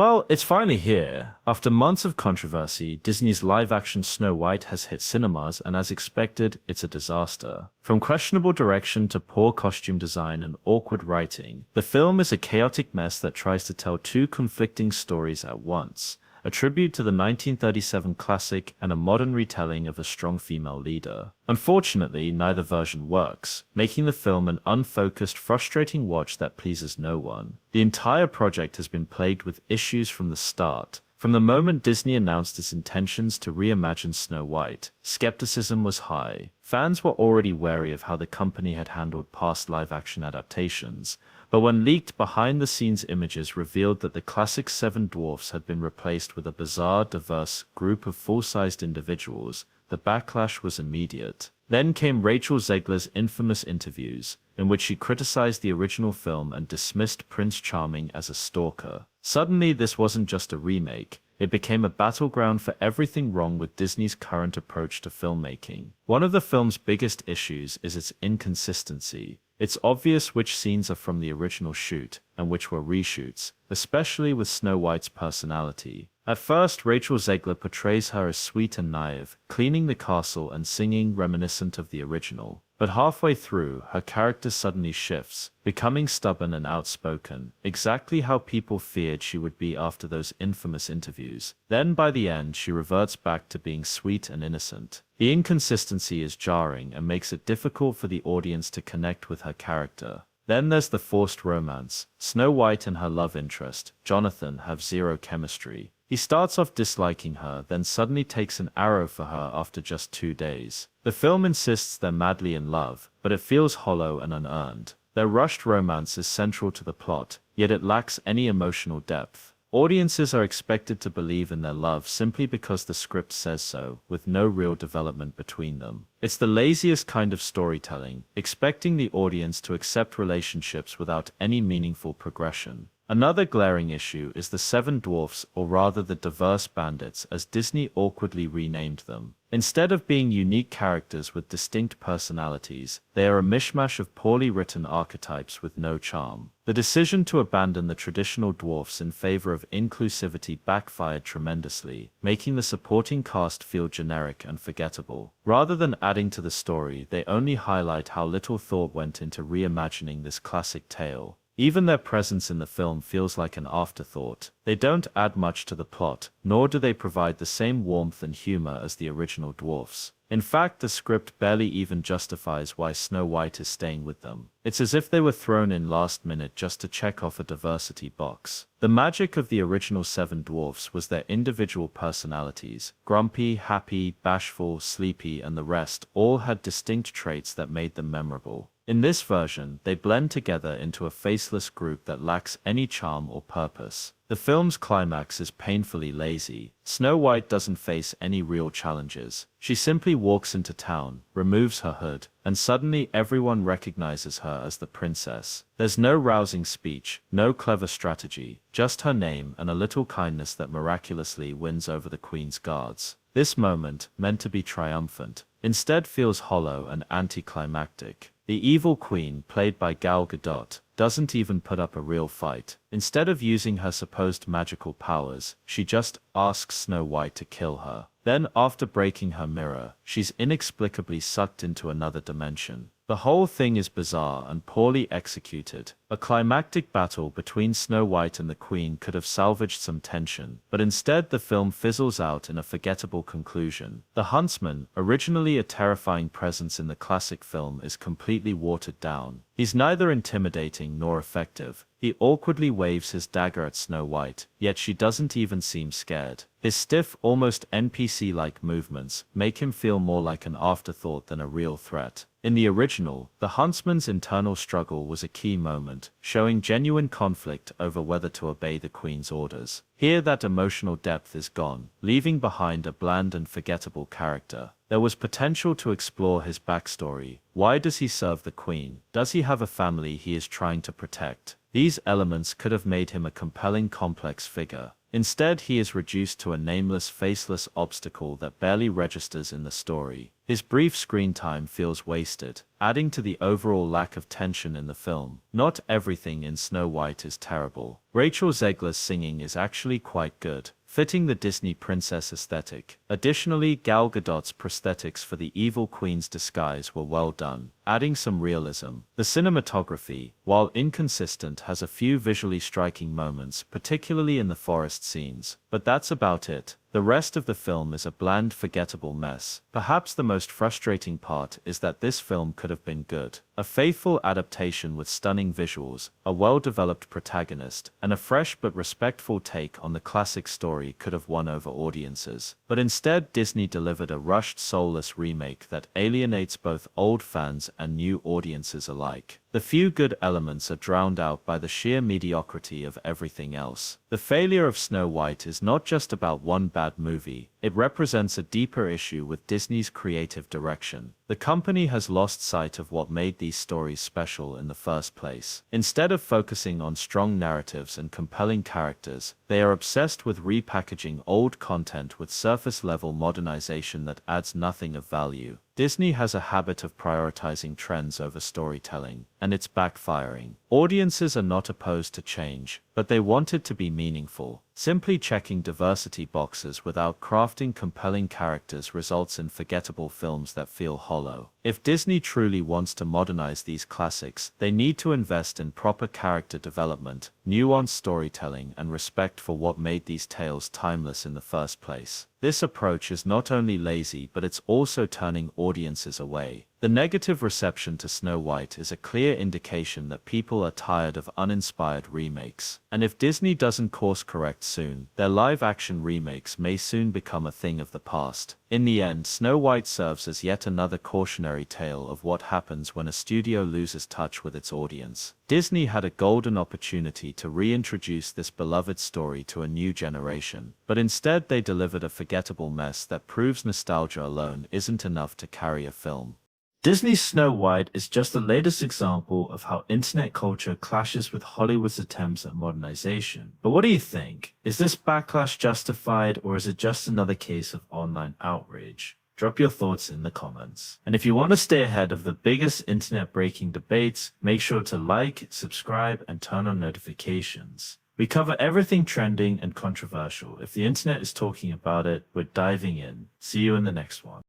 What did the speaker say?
Well, it's finally here. After months of controversy, Disney's live-action Snow White has hit cinemas, and as expected, it's a disaster. From questionable direction to poor costume design and awkward writing, the film is a chaotic mess that tries to tell two conflicting stories at once. A tribute to the 1937 classic and a modern retelling of a strong female leader. Unfortunately, neither version works, making the film an unfocused, frustrating watch that pleases no one. The entire project has been plagued with issues from the start. From the moment Disney announced its intentions to reimagine Snow White, skepticism was high. Fans were already wary of how the company had handled past live-action adaptations, but when leaked behind-the-scenes images revealed that the classic Seven Dwarfs had been replaced with a bizarre, diverse group of full-sized individuals, the backlash was immediate. Then came Rachel Zegler's infamous interviews, in which she criticized the original film and dismissed Prince Charming as a stalker. Suddenly, this wasn't just a remake. It became a battleground for everything wrong with Disney's current approach to filmmaking. One of the film's biggest issues is its inconsistency. It's obvious which scenes are from the original shoot and which were reshoots, especially with Snow White's personality. At first, Rachel Zegler portrays her as sweet and naive, cleaning the castle and singing reminiscent of the original. But halfway through, her character suddenly shifts, becoming stubborn and outspoken, exactly how people feared she would be after those infamous interviews. Then by the end, she reverts back to being sweet and innocent. The inconsistency is jarring and makes it difficult for the audience to connect with her character. Then there's the forced romance. Snow White and her love interest, Jonathan, have zero chemistry. He starts off disliking her, then suddenly takes an arrow for her after just 2 days. The film insists they're madly in love, but it feels hollow and unearned. Their rushed romance is central to the plot, yet it lacks any emotional depth. Audiences are expected to believe in their love simply because the script says so, with no real development between them. It's the laziest kind of storytelling, expecting the audience to accept relationships without any meaningful progression. Another glaring issue is the Seven Dwarfs, or rather the Diverse Bandits, as Disney awkwardly renamed them. Instead of being unique characters with distinct personalities, they are a mishmash of poorly written archetypes with no charm. The decision to abandon the traditional dwarfs in favor of inclusivity backfired tremendously, making the supporting cast feel generic and forgettable. Rather than adding to the story, they only highlight how little thought went into reimagining this classic tale. Even their presence in the film feels like an afterthought. They don't add much to the plot, nor do they provide the same warmth and humor as the original dwarfs. In fact, the script barely even justifies why Snow White is staying with them. It's as if they were thrown in last minute just to check off a diversity box. The magic of the original Seven Dwarfs was their individual personalities. Grumpy, happy, bashful, sleepy, and the rest all had distinct traits that made them memorable. In this version, they blend together into a faceless group that lacks any charm or purpose. The film's climax is painfully lazy. Snow White doesn't face any real challenges. She simply walks into town, removes her hood, and suddenly everyone recognizes her as the princess. There's no rousing speech, no clever strategy, just her name and a little kindness that miraculously wins over the queen's guards. This moment, meant to be triumphant, instead feels hollow and anticlimactic. The evil queen, played by Gal Gadot, doesn't even put up a real fight. Instead of using her supposed magical powers, she just asks Snow White to kill her. Then, after breaking her mirror, she's inexplicably sucked into another dimension. The whole thing is bizarre and poorly executed. A climactic battle between Snow White and the Queen could have salvaged some tension, but instead the film fizzles out in a forgettable conclusion. The huntsman, originally a terrifying presence in the classic film, is completely watered down. He's neither intimidating nor effective. He awkwardly waves his dagger at Snow White, yet she doesn't even seem scared. His stiff, almost NPC-like movements make him feel more like an afterthought than a real threat. In the original, the huntsman's internal struggle was a key moment, showing genuine conflict over whether to obey the queen's orders. Here that emotional depth is gone, leaving behind a bland and forgettable character. There was potential to explore his backstory. Why does he serve the queen? Does he have a family he is trying to protect? These elements could have made him a compelling, complex figure. Instead, he is reduced to a nameless, faceless obstacle that barely registers in the story. His brief screen time feels wasted, adding to the overall lack of tension in the film. Not everything in Snow White is terrible. Rachel Zegler's singing is actually quite good, fitting the Disney princess aesthetic. Additionally, Gal Gadot's prosthetics for the evil queen's disguise were well done, adding some realism. The cinematography, while inconsistent, has a few visually striking moments, particularly in the forest scenes, but that's about it. The rest of the film is a bland, forgettable mess. Perhaps the most frustrating part is that this film could have been good. A faithful adaptation with stunning visuals, a well-developed protagonist, and a fresh but respectful take on the classic story could have won over audiences. But instead, Disney delivered a rushed, soulless remake that alienates both old fans and new audiences alike. The few good elements are drowned out by the sheer mediocrity of everything else. The failure of Snow White is not just about one bad movie, it represents a deeper issue with Disney's creative direction. The company has lost sight of what made these stories special in the first place. Instead of focusing on strong narratives and compelling characters, they are obsessed with repackaging old content with surface-level modernization that adds nothing of value. Disney has a habit of prioritizing trends over storytelling, and it's backfiring. Audiences are not opposed to change, but they want it to be meaningful. Simply checking diversity boxes without crafting compelling characters results in forgettable films that feel hollow. If Disney truly wants to modernize these classics, they need to invest in proper character development, nuanced storytelling, and respect for what made these tales timeless in the first place. This approach is not only lazy, but it's also turning audiences away. The negative reception to Snow White is a clear indication that people are tired of uninspired remakes. And if Disney doesn't course correct soon, their live-action remakes may soon become a thing of the past. In the end, Snow White serves as yet another cautionary tale of what happens when a studio loses touch with its audience. Disney had a golden opportunity to reintroduce this beloved story to a new generation, but instead they delivered a forgettable mess that proves nostalgia alone isn't enough to carry a film. Disney's Snow White is just the latest example of how internet culture clashes with Hollywood's attempts at modernization. But what do you think? Is this backlash justified, or is it just another case of online outrage? Drop your thoughts in the comments. And if you want to stay ahead of the biggest internet-breaking debates, make sure to like, subscribe, and turn on notifications. We cover everything trending and controversial. If the internet is talking about it, we're diving in. See you in the next one.